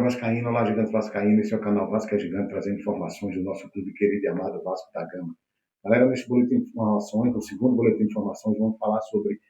vascaíno, olá Gigantes Vascaíno, esse é o canal Vasco é Gigante, trazendo informações do nosso clube querido e amado Vasco da Gama. Galera, nesse boletim de informações, no segundo boletim de informações, vamos falar sobre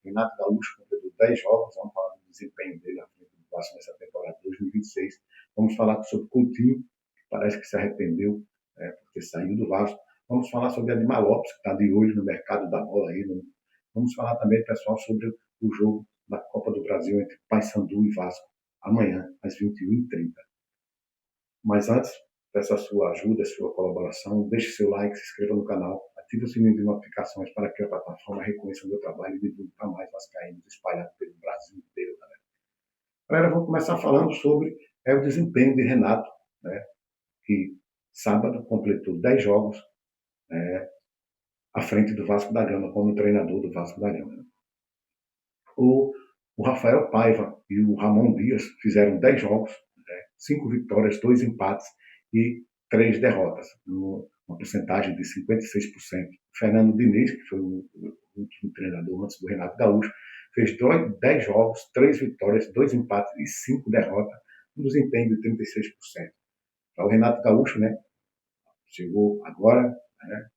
Renato Gaúcho, completou 10 jogos, vamos falar do desempenho dele à frente do Vasco nessa temporada 2026. Vamos falar sobre Coutinho, que parece que se arrependeu por ter saído do Vasco. Vamos falar sobre Edmar Lopes, que está de olho no mercado da bola aí. Vamos falar também, pessoal, sobre o jogo da Copa do Brasil entre Paysandu e Vasco, amanhã, às 21h30. Mas antes, peço a sua ajuda, a sua colaboração, deixe seu like, se inscreva no canal, ative o sininho de notificações para que a plataforma reconheça o meu trabalho e divulgue para mais vascaínos espalhados pelo Brasil inteiro, galera. Galera, vamos começar falando sobre o desempenho de Renato, né, que sábado completou 10 jogos à frente do Vasco da Gama, como treinador do Vasco da Gama. Né? O Rafael Paiva e o Ramon Dias fizeram 10 jogos, 5 vitórias, 2 empates e 3 derrotas, uma porcentagem de 56%. Fernando Diniz, que foi o último treinador antes do Renato Gaúcho, fez 10 jogos, 3 vitórias, 2 empates e 5 derrotas, um desempenho de 36%. Então, o Renato Gaúcho, né, chegou agora, né,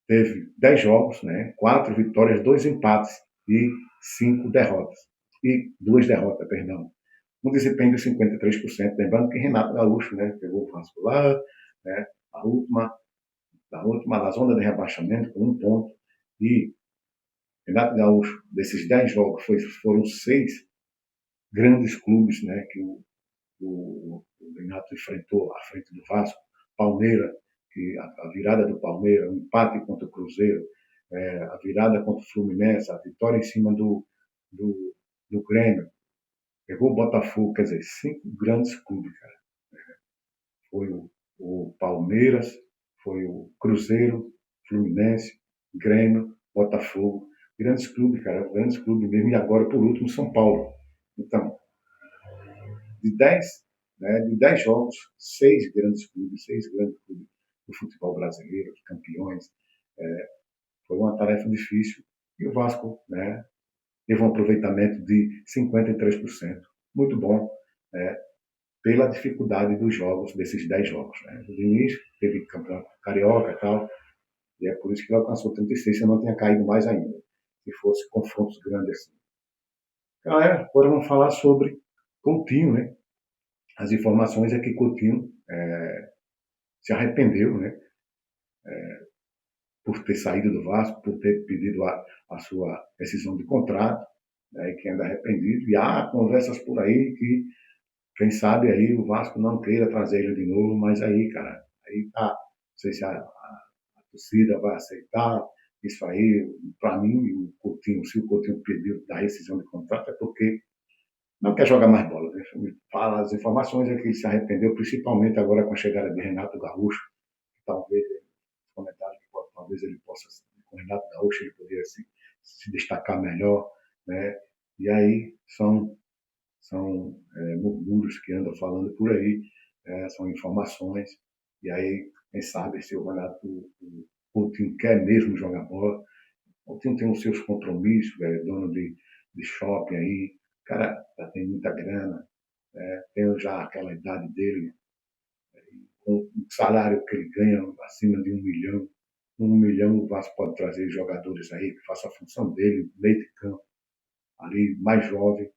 teve 10 jogos, né, 4 vitórias, 2 empates e 5 derrotas. E 2 derrotas, perdão. Um desempenho de 53%. Lembrando que Renato Gaúcho, né, pegou o Vasco lá, né, na zona de rebaixamento, com 1 ponto. E Renato Gaúcho, desses 10 jogos, foram 6 grandes clubes, né, que o Renato enfrentou à frente do Vasco. Palmeiras, que a virada do Palmeiras, o empate contra o Cruzeiro, a virada contra o Fluminense, a vitória em cima do Grêmio, pegou o Botafogo, quer dizer, 5 grandes clubes, cara. Foi o Palmeiras, foi o Cruzeiro, Fluminense, Grêmio, Botafogo, grandes clubes, cara, grandes clubes mesmo, e agora, por último, São Paulo. Então, de 10 jogos, 6 grandes clubes do futebol brasileiro, campeões. Foi uma tarefa difícil e o Vasco, né, teve um aproveitamento de 53%. Muito bom, né, pela dificuldade dos jogos, desses 10 jogos. Né. O Diniz teve campeonato carioca e tal, e é por isso que ele alcançou 36, se não tinha caído mais ainda, se fosse confrontos grandes assim. Galera, agora vamos falar sobre Coutinho, né. As informações é que Coutinho se arrependeu, né, por ter saído do Vasco, por ter pedido a sua rescisão de contrato, né, e que anda arrependido. E há conversas por aí que, quem sabe aí o Vasco não queira trazer ele de novo, mas aí, cara, aí tá, não sei se a torcida vai aceitar isso aí. Para mim, o Coutinho, se o Coutinho pediu da rescisão de contrato, é porque não quer jogar mais bola. Né? Fala, as informações é que ele se arrependeu, principalmente agora com a chegada de Renato Gaúcho, que talvez comentários que talvez ele possa, com o Renato Gaúcho, ele poderia se destacar melhor, né? E aí são murmúrios que andam falando por aí, são informações, e aí quem sabe se o Renato, o Coutinho quer mesmo jogar bola. O Coutinho tem os seus compromissos, é dono de shopping aí, o cara já tem muita grana, tem já aquela idade dele, com o salário que ele ganha acima de 1 milhão. 1 milhão o Vasco pode trazer jogadores aí que façam a função dele, meio de campo, ali mais jovem.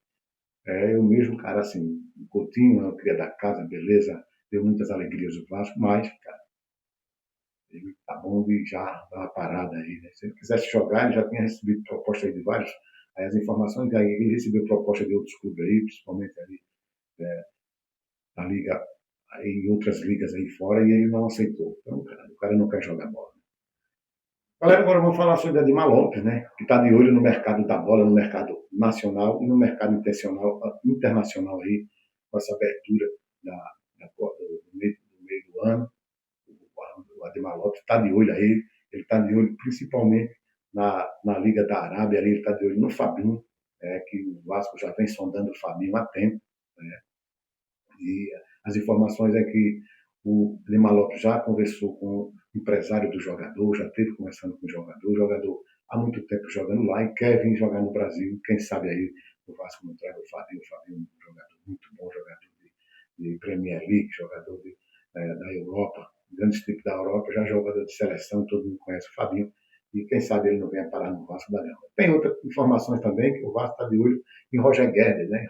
Eu mesmo, cara, assim, o Coutinho é o cria da casa, beleza, deu muitas alegrias ao Vasco, mas, cara, ele tá bom de já dar uma parada aí, né? Se ele quisesse jogar, ele já tinha recebido proposta aí de vários, aí as informações, aí ele recebeu proposta de outros clubes aí, principalmente ali, na liga, aí, em outras ligas aí fora, e ele não aceitou. Então, cara, o cara não quer jogar bola. Galera, agora eu vou falar sobre Edmar Lopes, né, que está de olho no mercado da bola, no mercado nacional e no mercado internacional aí, com essa abertura do meio do ano. O Edmar Lopes está de olho aí, ele está de olho principalmente na Liga da Arábia, ali, ele está de olho no Fabinho, que o Vasco já vem sondando o Fabinho há tempo, né, e as informações é que o Edmar Lopes já conversou com o empresário do jogador, já esteve conversando com o jogador há muito tempo jogando lá e quer vir jogar no Brasil, quem sabe aí o Vasco não traz o Fabinho é um jogador muito bom, jogador de Premier League, jogador da Europa, grandes tipos da Europa, já jogador de seleção, todo mundo conhece o Fabinho, e quem sabe ele não venha parar no Vasco da Gama. Tem outras informações também, que o Vasco está de olho em Roger Guedes, né?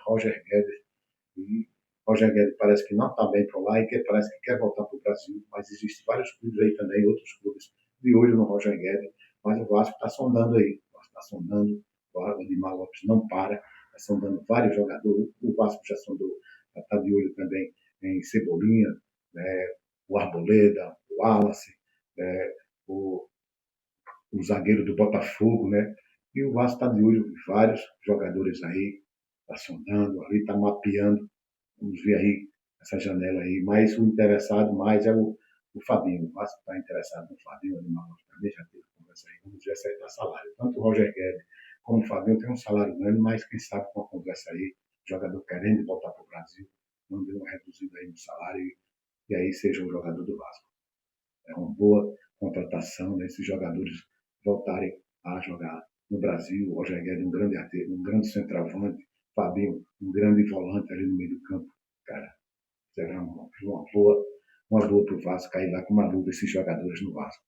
E Roger Guedes parece que não está bem por lá e que parece que quer voltar para o Brasil, mas existem vários clubes aí também, outros clubes de olho no Roger Guedes, mas o Vasco está sondando aí, o Vasco está sondando, o Edmar Lopes não para, está sondando vários jogadores, o Vasco já sondou, está de olho também em Cebolinha, né, o Arboleda, o Wallace, né, o, o zagueiro do Botafogo, né? E o Vasco está de olho em vários jogadores aí, está sondando, ali está mapeando, vamos ver aí essa janela aí, mas o interessado mais é o Fabinho. O Vasco está interessado no Fabinho, também já teve conversa aí, vamos ver acertar salário. Tanto o Roger Guedes como o Fabinho tem um salário grande, mas quem sabe com a conversa aí, jogador querendo voltar para o Brasil, não deu uma reduzida aí no salário e aí seja um jogador do Vasco. É uma boa contratação, né, esses jogadores voltarem a jogar no Brasil. O Roger Guedes, um grande arteiro, um grande centroavante, Fabinho, um grande volante ali no meio do campo. Cara, será uma boa para o Vasco cair lá com uma luta esses jogadores no Vasco.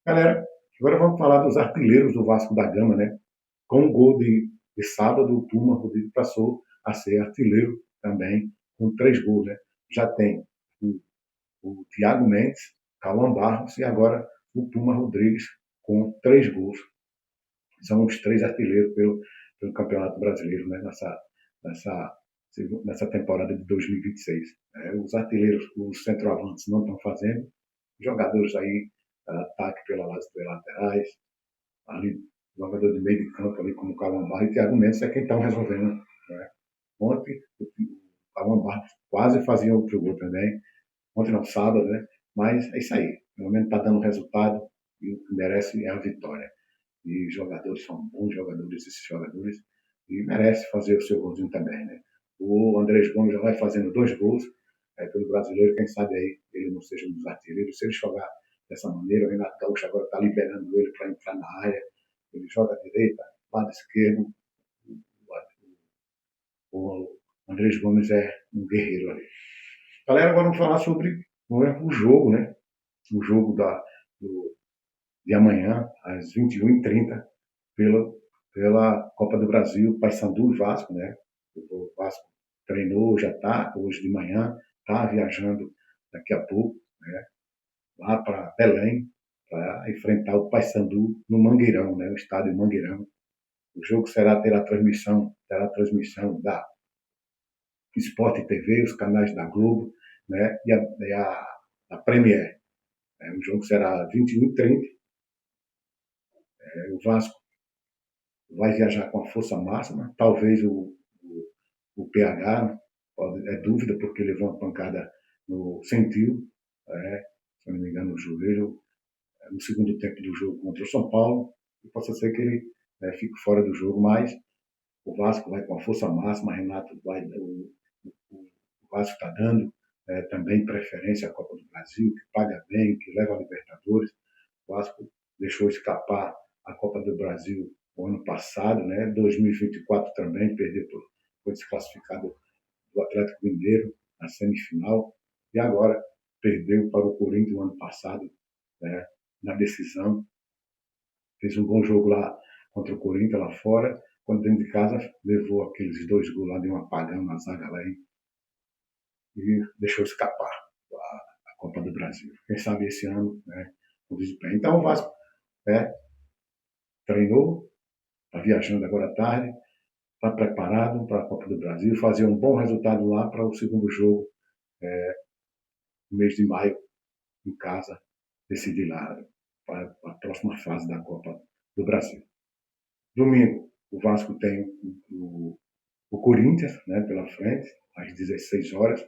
Galera, agora vamos falar dos artilheiros do Vasco da Gama, né? Com o gol de sábado, o Puma Rodrigo passou a ser artilheiro também, com 3 gols, né? Já tem o Thiago Mendes, Cauã Barros e agora o Puma Rodrigues com 3 gols. São os 3 artilheiros pelo Campeonato Brasileiro, né? Nessa temporada de 2026. Os artilheiros, os centroavantes não estão fazendo, jogadores aí, ataque pelas laterais, ali, jogador de meio de campo ali como o Cauã Barros e Thiago Mendes é quem estão resolvendo. Né? Ontem o Cauã Barros quase fazia outro gol também, ontem não, sábado, né? Mas é isso aí. Pelo menos está dando resultado e o que merece é a vitória. E jogadores são bons jogadores, esses jogadores, e merece fazer o seu golzinho também, né? O Andrés Gomes já vai fazendo 2 gols pelo brasileiro, quem sabe aí ele não seja um dos artilheiros. Se ele jogar dessa maneira, o Renato Gaúcho agora está liberando ele para entrar na área, ele joga à direita, lado esquerdo, o Andrés Gomes é um guerreiro ali. Galera, agora vamos falar sobre o jogo, né? O jogo de amanhã, às 21h30, pela Copa do Brasil, Paysandu e Vasco, né? O Vasco treinou, já está, hoje de manhã, está viajando daqui a pouco, né? Lá para Belém, para enfrentar o Paysandu no Mangueirão, né? O estádio Mangueirão. O jogo terá transmissão da Sport TV, os canais da Globo, né? E a Premier. O jogo será 21h30. O Vasco vai viajar com a força máxima, talvez o PH, é dúvida, porque levou uma pancada sentiu, se não me engano, no joelho, no segundo tempo do jogo contra o São Paulo, e possa ser que ele fique fora do jogo, mas o Vasco vai com a força máxima, Renato o Vasco está dando também preferência à Copa do Brasil, que paga bem, que leva a Libertadores. O Vasco deixou escapar a Copa do Brasil o ano passado, né? 2024 também foi desclassificado do Atlético Mineiro na semifinal e agora perdeu para o Corinthians no ano passado, né? Na decisão. Fez um bom jogo lá contra o Corinthians lá fora, quando dentro de casa levou aqueles 2 gols lá de um apagão na zaga lá e deixou escapar a Copa do Brasil. Quem sabe esse ano, né? O desempenho. Então o Vasco treinou, está viajando agora à tarde, está preparado para a Copa do Brasil, fazer um bom resultado lá para o segundo jogo, no mês de maio, em casa, decidir lá para a próxima fase da Copa do Brasil. Domingo, o Vasco tem o Corinthians, né, pela frente, às 16 horas.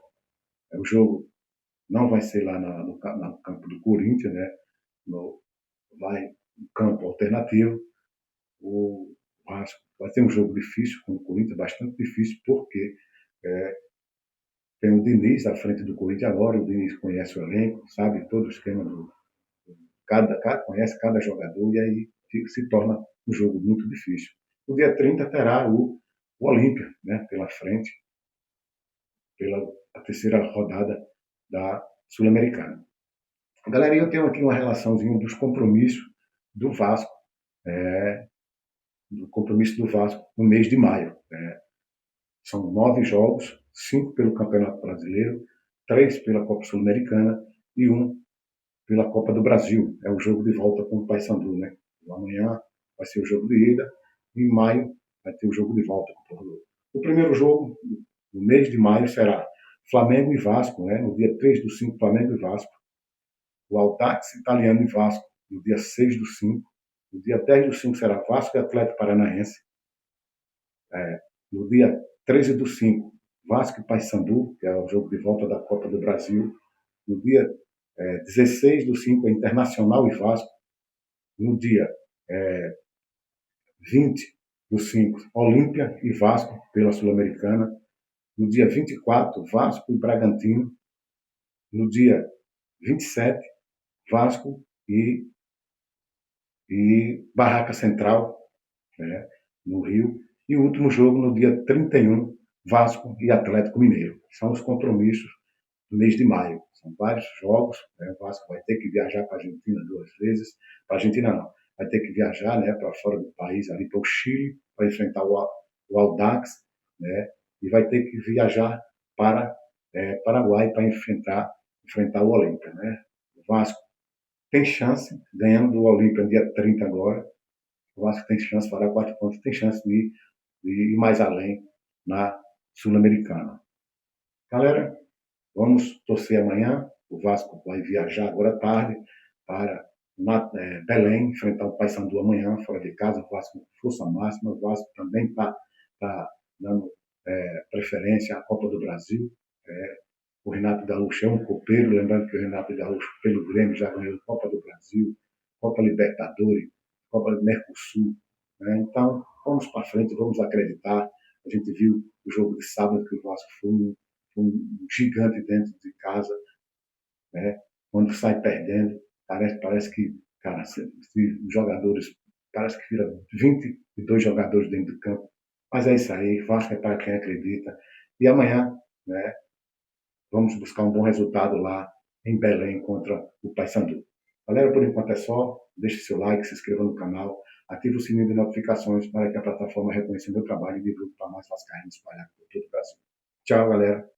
O jogo não vai ser lá no campo do Corinthians, né? Vai no campo alternativo. O Vasco vai ter um jogo difícil com o Corinthians, bastante difícil, porque tem o Diniz à frente do Corinthians agora, o Diniz conhece o elenco, sabe todo o esquema conhece cada jogador, e aí se torna um jogo muito difícil. No dia 30 terá o Olímpia, né, pela frente, pela a terceira rodada da Sul-Americana. Galera, eu tenho aqui uma relaçãozinha dos compromissos do Vasco, no mês de maio. São 9 jogos, 5 pelo Campeonato Brasileiro, 3 pela Copa Sul-Americana e 1 pela Copa do Brasil. É o jogo de volta com o Paysandu, né? Amanhã vai ser o jogo de ida, e em maio vai ter o jogo de volta com o Torcedor. O primeiro jogo, no mês de maio, será Flamengo e Vasco, né? No dia 3/5, Flamengo e Vasco. O Audax Italiano e Vasco, no dia 6/5. No dia 10/5 será Vasco e Atlético Paranaense. No dia 13/5, Vasco e Paysandu, que é o jogo de volta da Copa do Brasil. No dia 16/5 é Internacional e Vasco. No dia 20/5, Olímpia e Vasco pela Sul-Americana. No dia 24, Vasco e Bragantino. No dia 27, Vasco e Barraca Central, né, no Rio. E o último jogo no dia 31, Vasco e Atlético Mineiro. São os compromissos do mês de maio. São vários jogos, né? O Vasco vai ter que viajar para a Argentina 2 vezes. Para a Argentina não, vai ter que viajar, né, para fora do país, ali para o Chile, para enfrentar o Audax, né, e vai ter que viajar para Paraguai para enfrentar o Olímpia, né. O Vasco tem chance, ganhando do Olímpia dia 30 agora, o Vasco tem chance, fará 4 pontos, tem chance de ir mais além na Sul-Americana. Galera, vamos torcer amanhã. O Vasco vai viajar agora à tarde para Belém, enfrentar o Paysandu amanhã, fora de casa. O Vasco com força máxima. O Vasco também está dando preferência à Copa do Brasil. O Renato Gaúcho é um copeiro, lembrando que o Renato Gaúcho, pelo Grêmio, já ganhou Copa do Brasil, Copa Libertadores, Copa do Mercosul. Né? Então, vamos para frente, vamos acreditar. A gente viu o jogo de sábado, que o Vasco foi um gigante dentro de casa, né? Quando sai perdendo, parece que, cara, os jogadores, parece que vira 22 jogadores dentro do campo. Mas é isso aí, Vasco é para quem acredita. E amanhã, né, vamos buscar um bom resultado lá em Belém contra o Paysandu. Galera, por enquanto é só. Deixe seu like, se inscreva no canal, ative o sininho de notificações para que a plataforma reconheça o meu trabalho e divulgue para mais vascaínos espalhados por todo o Brasil. Tchau, galera.